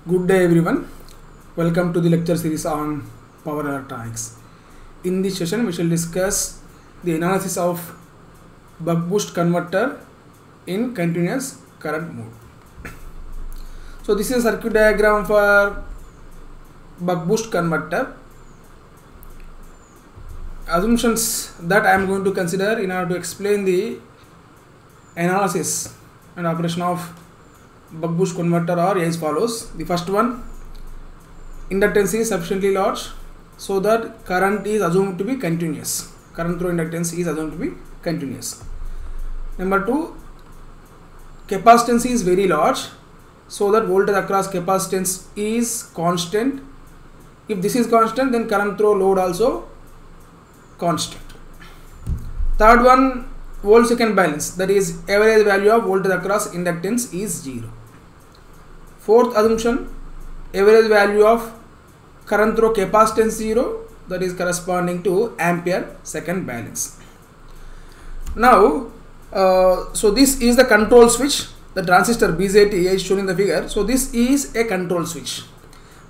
Good day everyone. Welcome to the lecture series on power electronics. In this session we shall discuss the analysis of buck boost converter in continuous current mode. So this is a circuit diagram for buck boost converter. Assumptions that I am going to consider in order to explain the analysis and operation of buck boost converter are as follows. The first one, inductance is sufficiently large so that current is assumed to be continuous. Current through inductance is assumed to be continuous. Number two, capacitance is very large so that voltage across capacitance is constant. If this is constant, then current through load also constant. Third one, volt second balance, that is average value of voltage across inductance is 0. Fourth assumption, average value of current through capacitance 0, that is corresponding to ampere second balance. Now, so this is the control switch, the transistor BJT is shown in the figure. So this is a control switch.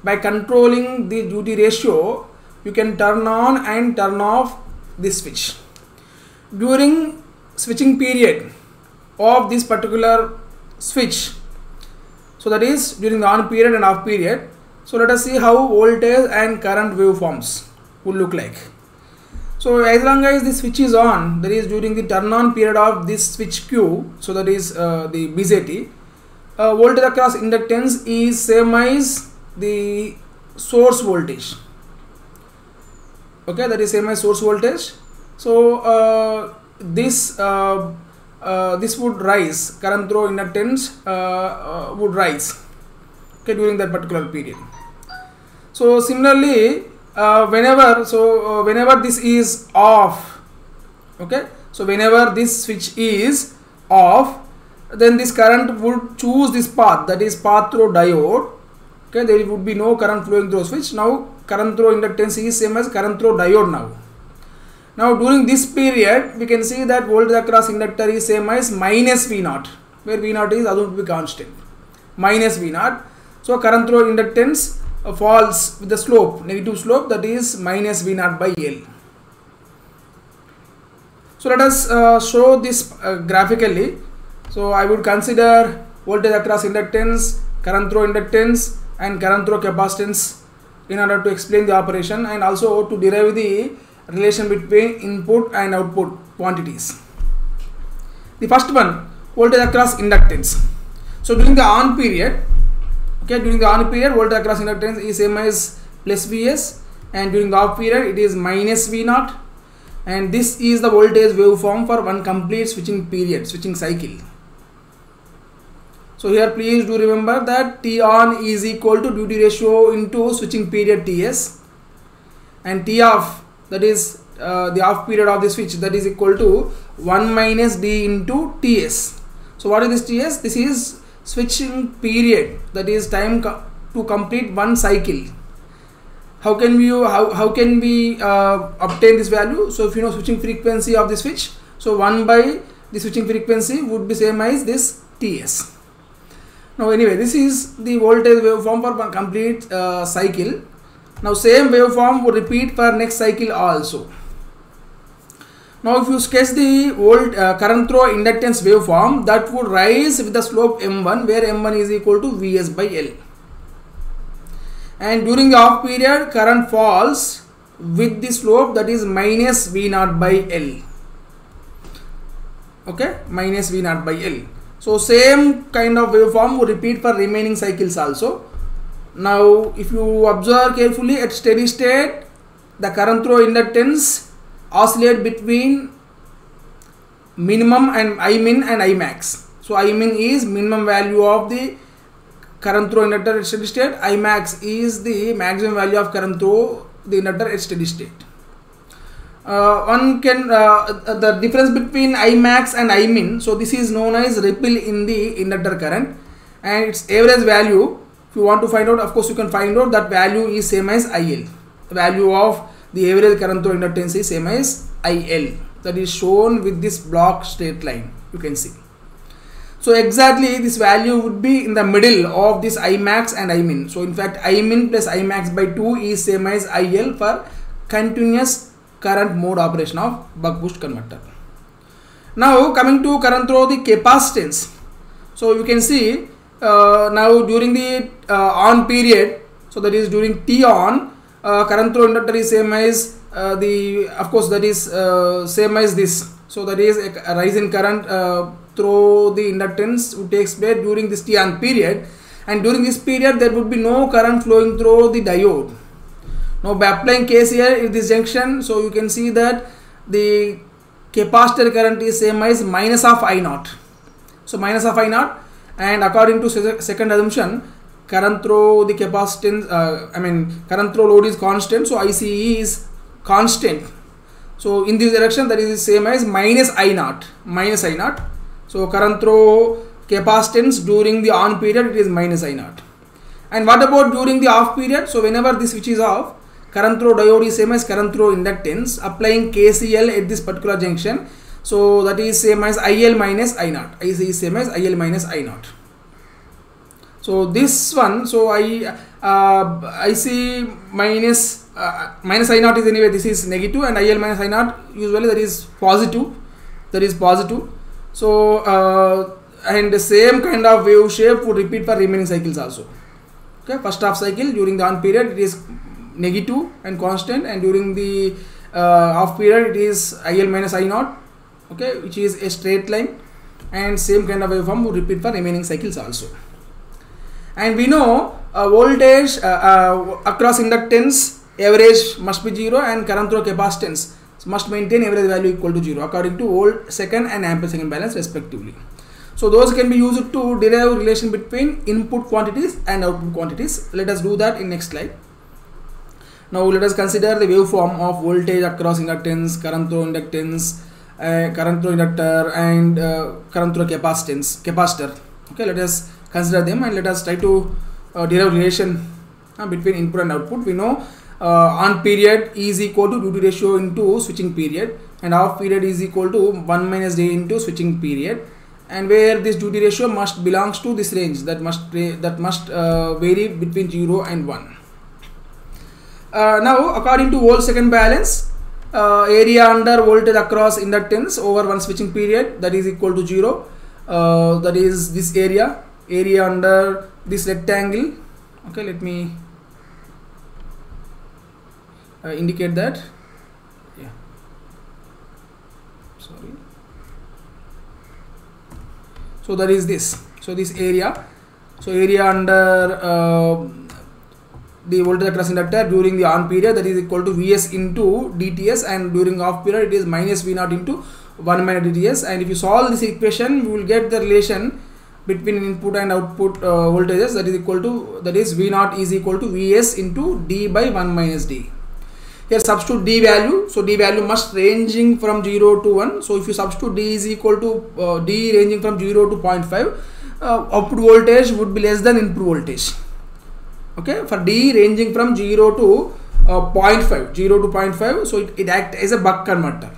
By controlling the duty ratio, you can turn on and turn off this switch. During switching period of this particular switch, so that is during the on period and off period. So let us see how voltage and current waveforms would look like. So as long as the switch is on, that is during the turn on period of this switch Q, so that is the BJT, voltage across inductance is same as the source voltage. Okay, that is same as source voltage. So this would rise, current through inductance would rise, okay, during that particular period. So similarly, whenever this is off, okay, so whenever this switch is off, then this current would choose this path, that is path through diode. Okay, there would be no current flowing through switch. Now current through inductance is same as current through diode now. Now during this period, we can see that voltage across inductor is same as minus V0, where V0 is assumed to be constant, minus V0. So current through inductance falls with the slope, negative slope, that is minus V0 by L. So let us show this graphically. So I would consider voltage across inductance, current through inductance and current through capacitance in order to explain the operation and also to derive the relation between input and output quantities. The first one, voltage across inductance. So during the on period, okay, during the on period, voltage across inductance is same as plus Vs, and during the off period it is minus V0, and this is the voltage waveform for one complete switching period, switching cycle. So here please do remember that T on is equal to duty ratio into switching period Ts, and T off, that is the off period of the switch, that is equal to 1 minus D into Ts. So what is this Ts? This is switching period, that is time to complete one cycle. How can we obtain this value? So if you know switching frequency of the switch, so 1 by the switching frequency would be same as this Ts. Now anyway, this is the voltage waveform for one complete cycle. Now same waveform would repeat for next cycle also. Now if you sketch the current through inductance waveform, that would rise with the slope m1, where m1 is equal to Vs by L. And during the off period, current falls with the slope, that is minus V0 by L. Okay, minus V0 by L. So same kind of waveform would repeat for remaining cycles also. Now if you observe carefully, at steady state the current through inductance oscillate between minimum and Imin and Imax. So Imin is minimum value of the current through inductor at steady state, Imax is the maximum value of current through the inductor at steady state. One can the difference between Imax and Imin, so this is known as ripple in the inductor current, and its average value, if you want to find out, of course you can find out that value is same as IL. The value of the average current through inductance is same as IL, that is shown with this block straight line, you can see. So exactly this value would be in the middle of this I max and I min. So in fact I min plus I max by 2 is same as IL for continuous current mode operation of buck boost converter. Now coming to current through the capacitance. So you can see now during the on period, so that is during T on, current through inductor is same as of course that is same as this. So that is a rise in current through the inductance which takes place during this T on period, and during this period there would be no current flowing through the diode. Now by applying KCL in this junction, so you can see that the capacitor current is same as minus of I naught. So minus of I naught, and according to second assumption, current through the capacitance, current through load is constant, so ICE is constant. So in this direction that is the same as minus I naught. So current through capacitance during the on period it is minus I naught. And what about during the off period? So whenever this switch is off, current through diode is same as current through inductance. Applying KCL at this particular junction, so that is same as IL minus I naught. IC is same as IL minus I naught. So this one, so IC minus I naught is anyway, this is negative, and IL minus I naught usually that is positive. So and the same kind of wave shape would repeat for remaining cycles also. Okay, first half cycle during the on period it is negative and constant, and during the off period it is IL minus I naught, okay, which is a straight line, and same kind of waveform would repeat for remaining cycles also. And we know voltage across inductance average must be 0, and current through capacitance must maintain average value equal to 0 according to volt second and ampere second balance respectively. So those can be used to derive relation between input quantities and output quantities. Let us do that in next slide. Now let us consider the waveform of voltage across inductance, current through inductance, current through inductor, and current through capacitor. Okay, let us consider them and let us try to derive relation between input and output. We know on period is equal to duty ratio into switching period, and off period is equal to 1 minus day into switching period, and where this duty ratio must belongs to this range that must vary between 0 and 1. Now according to volt second balance, area under voltage across inductance over one switching period, that is equal to 0. That is this area under this rectangle. Okay, let me indicate that. Yeah, sorry. So that is this. So this area. So area under the voltage across inductor during the on period, that is equal to Vs into dTs, and during off period it is minus V naught into 1 minus dTs. And if you solve this equation, we will get the relation between input and output voltages, that is equal to, that is V naught is equal to Vs into d by 1 minus d. Here substitute d value, so d value must ranging from 0 to 1. So if you substitute d is equal to d ranging from 0 to 0.5, output voltage would be less than input voltage. Okay, for d ranging from 0 to 0.5, so it acts as a buck converter,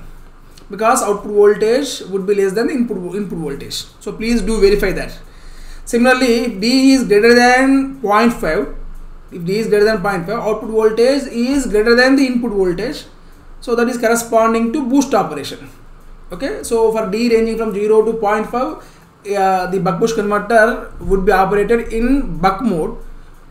because output voltage would be less than input voltage. So please do verify that. Similarly, if d is greater than 0.5, output voltage is greater than the input voltage, so that is corresponding to boost operation. Okay, so for d ranging from 0 to 0.5, the buck boost converter would be operated in buck mode,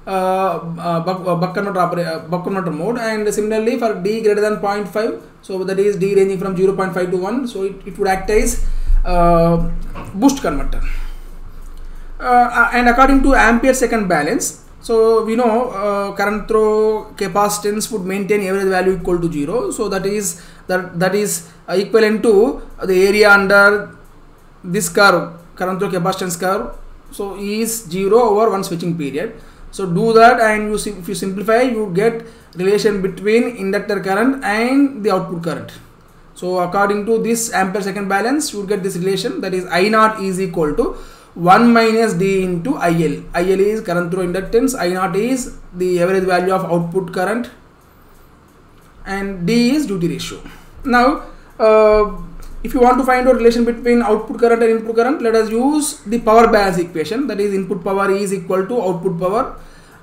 buck converter mode. And similarly for d greater than 0.5, so that is d ranging from 0.5 to 1, so it would act as boost converter. And according to ampere second balance, so we know current through capacitance would maintain average value equal to 0, so that is equivalent to the area under this curve, current through capacitance curve, so is 0 over one switching period. So do that, and if you simplify, you get relation between inductor current and the output current. So according to this ampere second balance, you get this relation, that is I naught is equal to 1 minus d into IL. IL is current through inductance, I naught is the average value of output current, and d is duty ratio. Now if you want to find out relation between output current and input current, let us use the power balance equation, that is input power is equal to output power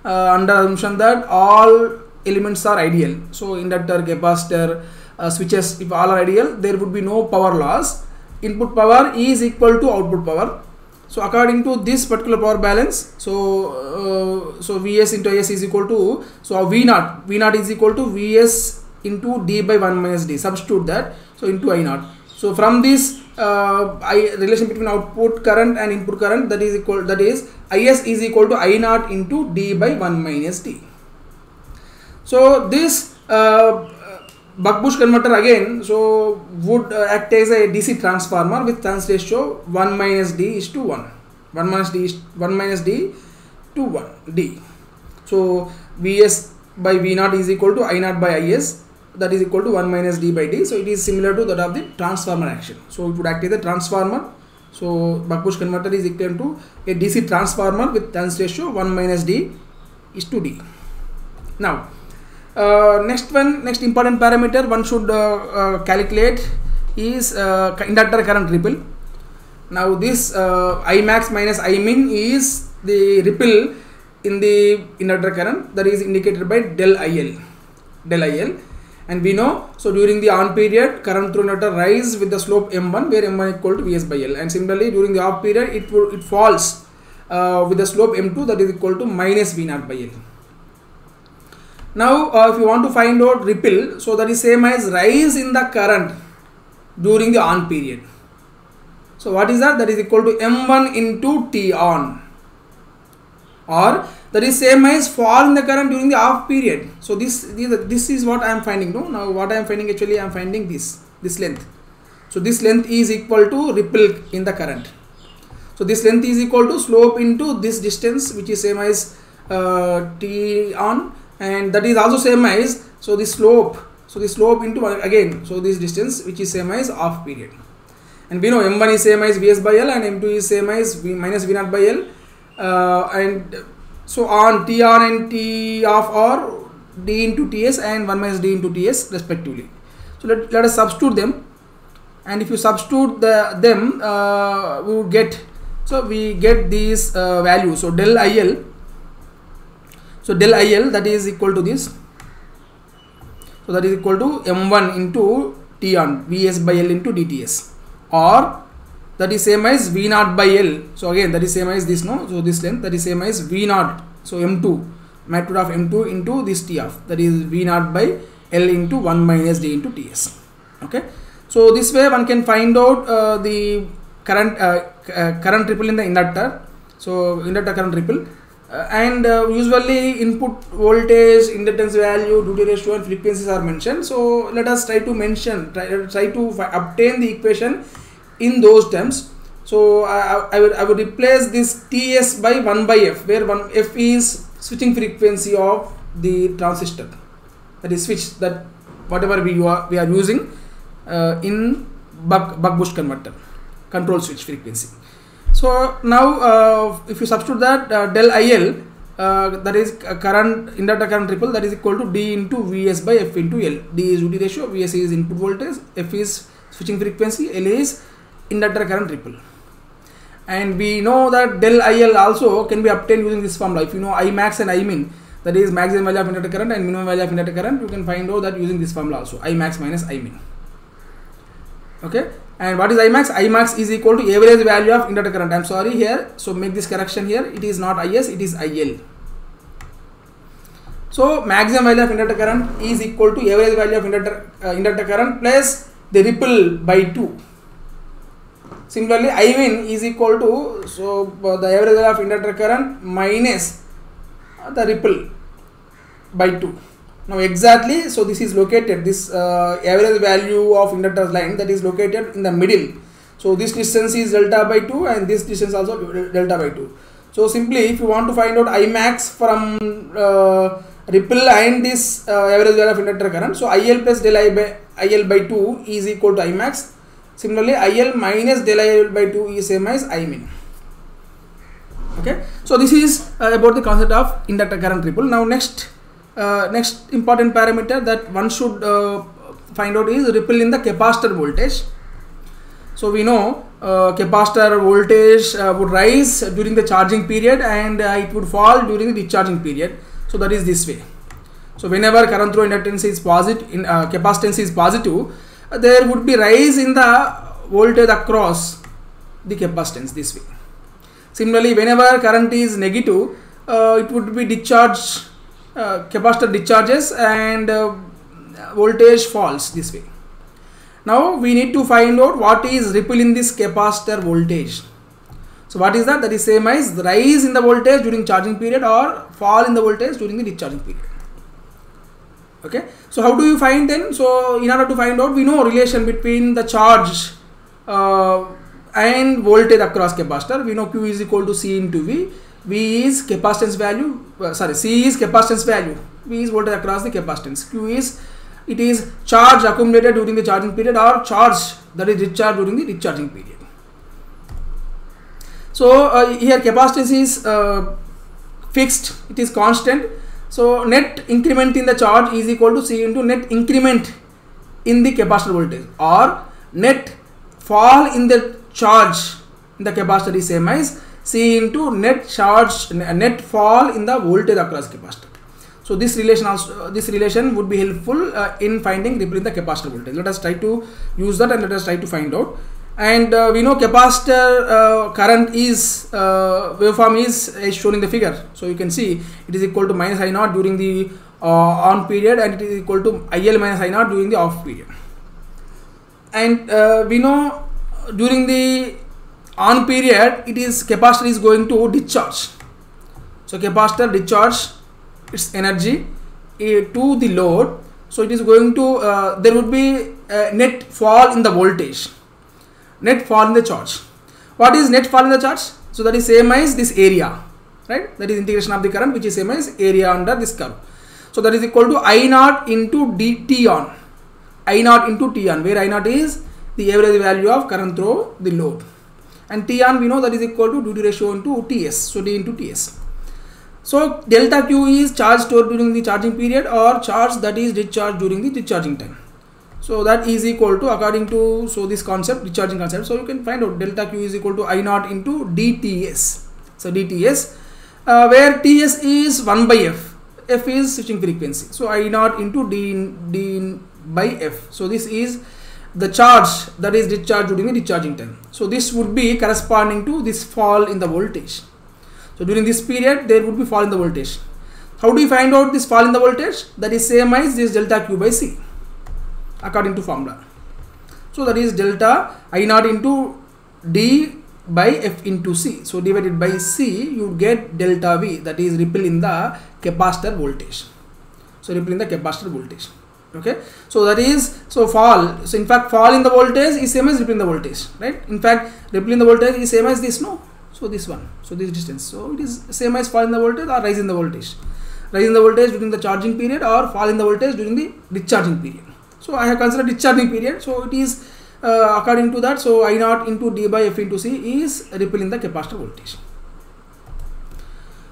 under assumption that all elements are ideal. So inductor, capacitor, switches, if all are ideal, there would be no power loss. Input power is equal to output power. So according to this particular power balance, so Vs into Is is equal to, so V0 is equal to Vs into d by 1 minus d. Substitute that, so into I0. So from this relation between output current and input current, that is Is is equal to I0 into d by 1 minus d. So this buck-boost converter again, so would act as a DC transformer with turns ratio 1 minus d is to 1. 1 minus d to 1 d. So Vs by V0 is equal to I0 by Is, that is equal to 1 minus d by d. So it is similar to that of the transformer action. So it would act as a transformer. So buck-boost converter is equal to a DC transformer with turns ratio 1 minus d is to d. Now next important parameter one should calculate is inductor current ripple. Now this Imax minus Imin is the ripple in the inductor current, that is indicated by del IL. And we know, so during the on period, current through inductor rise with the slope M1, where M1 equal to Vs by L, and similarly during the off period it falls with the slope M2, that is equal to minus V0 by L. Now if you want to find out ripple, so that is same as rise in the current during the on period. So what is that? That is equal to M1 into T on, or that is same as fall in the current during the off period. So this is what I am finding. No, now what I am finding, actually I am finding this length. So this length is equal to ripple in the current. So this length is equal to slope into this distance, which is same as T on, and that is also same as, so this slope into again, so this distance which is same as off period. And we know M1 is same as Vs by L and M2 is same as minus V0 by L, and so on T on and T off are d into Ts and 1 minus d into Ts respectively. So let us substitute them, and if you substitute them we would get, so we get these values. So del IL, that is equal to this, so that is equal to M1 into T on Vs by L into dTs, or that is same as V0 by L. So again that is same as this, no, so this length, that is same as V0, so M2, magnitude of M2 into this T of, that is V0 by L into 1 minus d into Ts. Okay, so this way one can find out the current ripple in the inductor, so inductor current ripple. And usually input voltage, inductance value, duty ratio and frequencies are mentioned. So let us try to obtain the equation in those terms. So I would replace this Ts by 1 by F, where F is switching frequency of the transistor, that is switch, that whatever we are using in buck-boost converter, control switch frequency. So now if you substitute that del IL, that is inductor current ripple, that is equal to d into Vs by F into L. D is duty ratio, Vs is input voltage, F is switching frequency, L is inductor current ripple. And we know that del IL also can be obtained using this formula. If you know Imax and Imin, that is maximum value of inductor current and minimum value of inductor current, you can find out that using this formula also, Imax minus Imin. Okay. And what is Imax? Imax is equal to average value of inductor current. I am sorry here, so make this correction here. It is not Is, it is IL. So maximum value of inductor current is equal to average value of inductor current plus the ripple by 2. Similarly, Imin is equal to, so the average value of inductor current minus the ripple by 2. Now exactly, so this is located, this average value of inductor's line, that is located in the middle. So this distance is delta by 2 and this distance also delta by 2. So simply if you want to find out Imax from ripple and this average value of inductor current, so IL plus del IL by 2 is equal to Imax. Similarly, IL minus del IL by 2 is same as Imin. Okay, so this is about the concept of inductor current ripple. Now next important parameter that one should find out is ripple in the capacitor voltage. So we know capacitor voltage would rise during the charging period and it would fall during the discharging period. So that is this way. So whenever current through inductance is positive, capacitance is positive, there would be rise in the voltage across the capacitance this way. Similarly, whenever current is negative, it would be discharge, capacitor discharges and voltage falls this way. Now we need to find out what is ripple in this capacitor voltage. So what is that? That is same as the rise in the voltage during charging period or fall in the voltage during the discharging period. Okay. So how do you find then? So in order to find out, we know relation between the charge and voltage across capacitor. We know Q is equal to C into V. V is capacitance value. C is capacitance value. V is voltage across the capacitance. Q is charge accumulated during the charging period or charge that is discharged during the discharging period. So here capacitance is fixed, it is constant. So net increment in the charge is equal to C into net increment in the capacitor voltage, or net fall in the charge in the capacitor is same as C into net fall in the voltage across capacitor. So this relation would be helpful in finding ripple in the capacitor voltage. Let us try to use that and let us try to find out. And we know capacitor current is waveform is shown in the figure. So you can see it is equal to minus I naught during the on period and it is equal to IL minus I naught during the off period. And we know during the on period it is capacitor is going to discharge. So capacitor discharge its energy to the load. So it is going to there would be net fall in the voltage, net fall in the charge. What is net fall in the charge? So that is same as this area, right? That is integration of the current, which is same as area under this curve. So that is equal to I naught into T on, I naught into T on, where I naught is the average value of current through the load, and T on we know that is equal to duty ratio into Ts, so D into Ts. So delta Q is charge stored during the charging period or charge that is discharged during the discharging time. So that is equal to, according to this concept, discharging concept. So you can find out delta Q is equal to I naught into dTs. So dTs, where Ts is 1 by F. F is switching frequency. So I naught into D by F. So this is the charge that is discharged during the discharging time. So this would be corresponding to this fall in the voltage. So during this period there would be fall in the voltage. How do you find out this fall in the voltage? That is same as this delta Q by C according to formula. So that is delta I naught into D by F into C. So divided by C you get delta V, that is ripple in the capacitor voltage. So ripple in the capacitor voltage. Okay. So that is, so fall. So in fact fall in the voltage is same as ripple in the voltage, right? In fact ripple in the voltage is same as this, no? So this one, so this distance. So it is same as fall in the voltage or rise in the voltage. Rise in the voltage during the charging period or fall in the voltage during the discharging period. So I have considered discharging period. So it is according to that. So I naught into D by F into C is ripple in the capacitor voltage.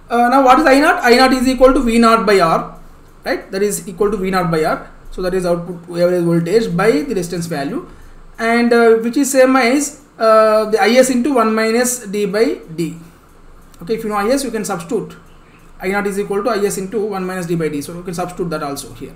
Now what is I naught? I naught is equal to V naught by R, right? That is equal to V naught by R. So that is output average voltage by the resistance value, and which is same as the Is into 1 minus D by D. Okay, if you know Is, you can substitute. I naught is equal to Is into 1 minus D by D. So you can substitute that also here.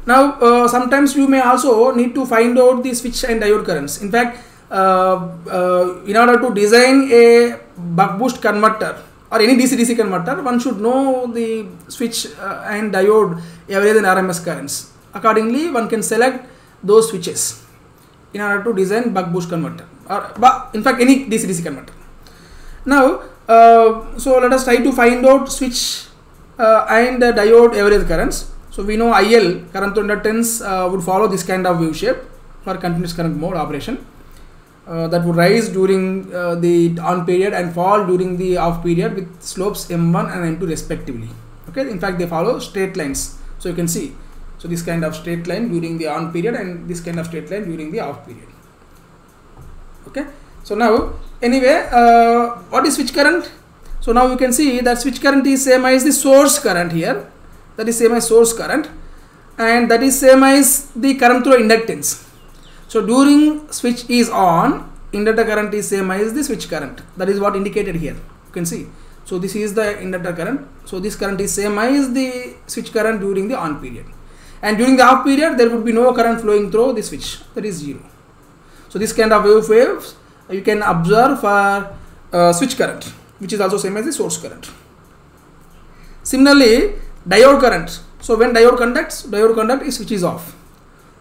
Now sometimes you may also need to find out the switch and diode currents. In fact, in order to design a buck boost converter or any DC-DC converter, one should know the switch and diode average and RMS currents. Accordingly, one can select those switches in order to design buck boost converter, or in fact any DC-DC converter. Now, so let us try to find out switch and diode average currents. So we know IL, current through inductance, would follow this kind of wave shape for continuous current mode operation. That would rise during the on period and fall during the off period with slopes M1 and M2 respectively. Okay, in fact they follow straight lines. So you can see, so this kind of straight line during the on period and this kind of straight line during the off period. Okay, so now anyway, what is switch current? So now you can see that switch current is same as the source current here. That is same as source current, and that is same as the current through inductance. So during switch is on, inductor current is same as the switch current. That is what indicated here. You can see. So this is the inductor current. So this current is same as the switch current during the on period. And during the off period, there would be no current flowing through the switch. That is 0. So this kind of waves you can observe for switch current, which is also same as the source current. Similarly, diode current. So when diode conducts, is switch is off.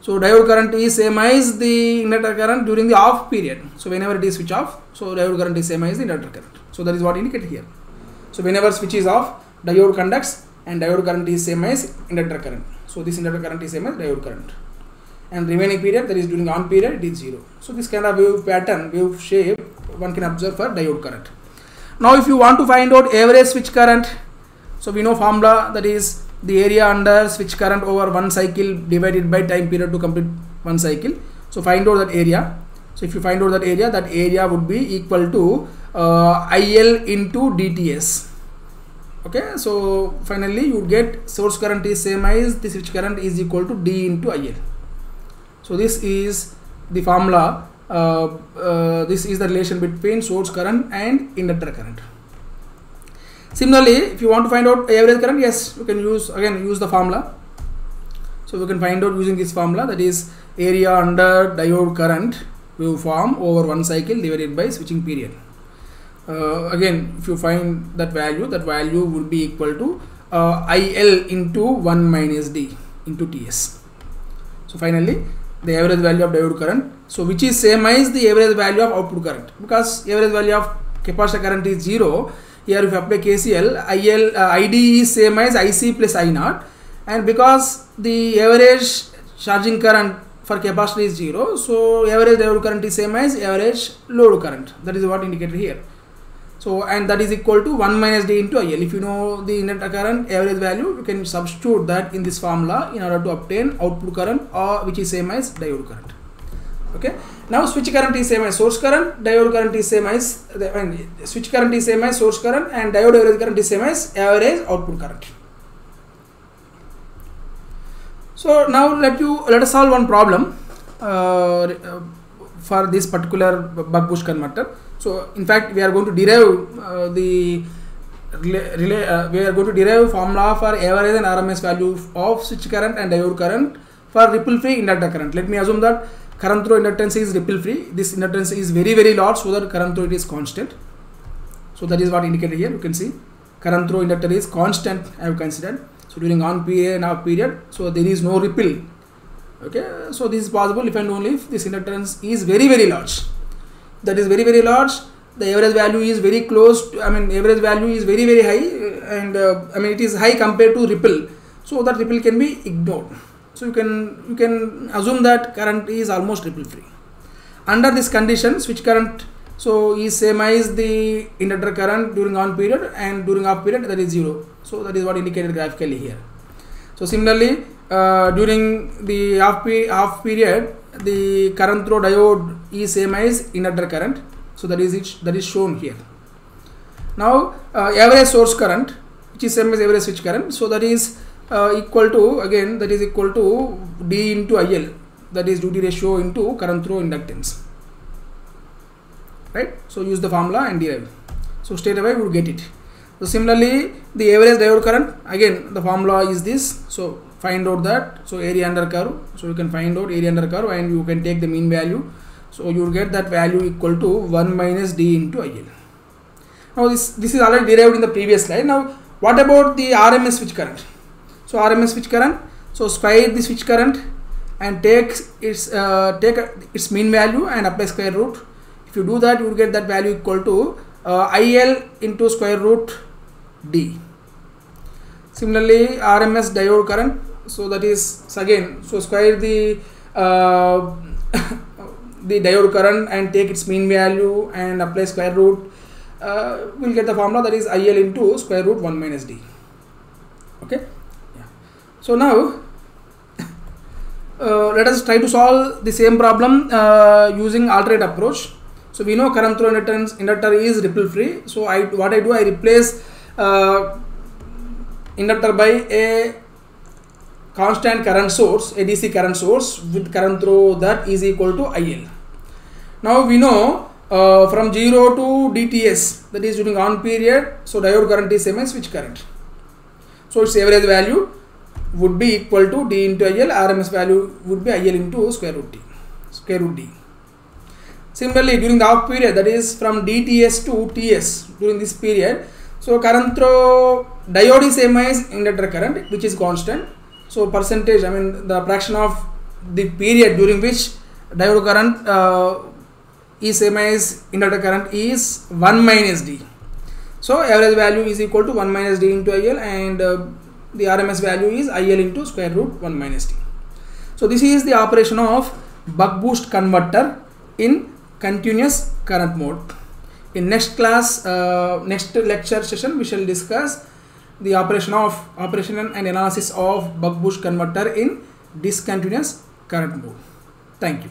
So diode current is same as the inductor current during the off period. So whenever it is switch off, so diode current is same as the inductor current. So that is what indicated here. So whenever switch is off, diode conducts and diode current is same as inductor current. So this inductor current is same as diode current. And remaining period, that is during on period, it is 0. So this kind of wave pattern, wave shape, one can observe for diode current. Now if you want to find out average switch current, so we know formula, that is the area under switch current over one cycle divided by time period to complete one cycle. So find out that area. So if you find out that area would be equal to IL into DTS. Okay, so finally you get source current is same as the switch current is equal to D into IL. So this is the formula, this is the relation between source current and inductor current. Similarly, if you want to find out average current, yes, you can use the formula. So we can find out using this formula, that is area under diode current waveform over one cycle divided by switching period. Again, if you find that value would be equal to IL into 1 minus D into TS. So finally, the average value of diode current, so which is same as the average value of output current, because average value of capacitor current is 0. Here if you apply KCL, ID is same as IC plus I0, and because the average charging current for capacitor is 0, so average diode current is same as average load current. That is what indicated here. So and that is equal to 1 minus D into IL. If you know the inductor current average value, you can substitute that in this formula in order to obtain output current, or which is same as diode current. Okay. Now switch current is same as source current, diode current is same as switch current is same as source current, and diode average current is same as average output current. So now let us solve one problem for this particular buck boost converter. So in fact, we are going to derive formula for average and RMS value of switch current and diode current for ripple free inductor current. Let me assume that current through inductance is ripple free. This inductance is very, very large, so that current through it is constant. So that is what indicated here. You can see current through inductor is constant, I have considered. So during on period and off period, so there is no ripple. Okay, so this is possible if and only if this inductance is very, very large. That is very, very large. The average value is very close to, average value is very, very high, and it is high compared to ripple. So that ripple can be ignored. So you can assume that current is almost ripple free. Under this condition, switch current so is same as the inductor current during on period, and during off period that is 0. So that is what indicated graphically here. So similarly, during the off period, the current through diode is same as inductor current. So that is shown here. Now average source current, which is same as average switch current, so that is equal to D into IL, that is duty ratio into current through inductance, right? So use the formula and derive. So straight away we will get it. So similarly, the average diode current, again the formula is this. So find out that, so area under curve, so you can find out area under curve and you can take the mean value. So you will get that value equal to 1 minus D into IL. Now this is already derived in the previous slide. Now what about the RMS switch current? So RMS switch current, so square the switch current and take its mean value and apply square root. If you do that, you will get that value equal to IL into square root D. Similarly, RMS diode current, so that is again, so square the diode current and take its mean value and apply square root, we'll get the formula, that is IL into square root 1 minus D. Okay. Yeah. So now let us try to solve the same problem using alternate approach. So we know current through inductor is ripple free. So I replace inductor by a constant current source, a DC current source with current through that is equal to IL. Now we know from 0 to dTs, that is during on period, so diode current is same as switch current. So its average value would be equal to D into IL, RMS value would be IL into square root D. Similarly, during the off period, that is from dTs to TS, during this period, so current through diode is same as inductor current, which is constant. So percentage, I mean the fraction of the period during which diode current is same as inductor current is 1 minus D. So average value is equal to 1 minus D into IL, and the RMS value is IL into square root 1 minus D. So this is the operation of buck boost converter in continuous current mode. In next class, next lecture session, we shall discuss the operation and analysis of buck boost converter in discontinuous current mode. Thank you.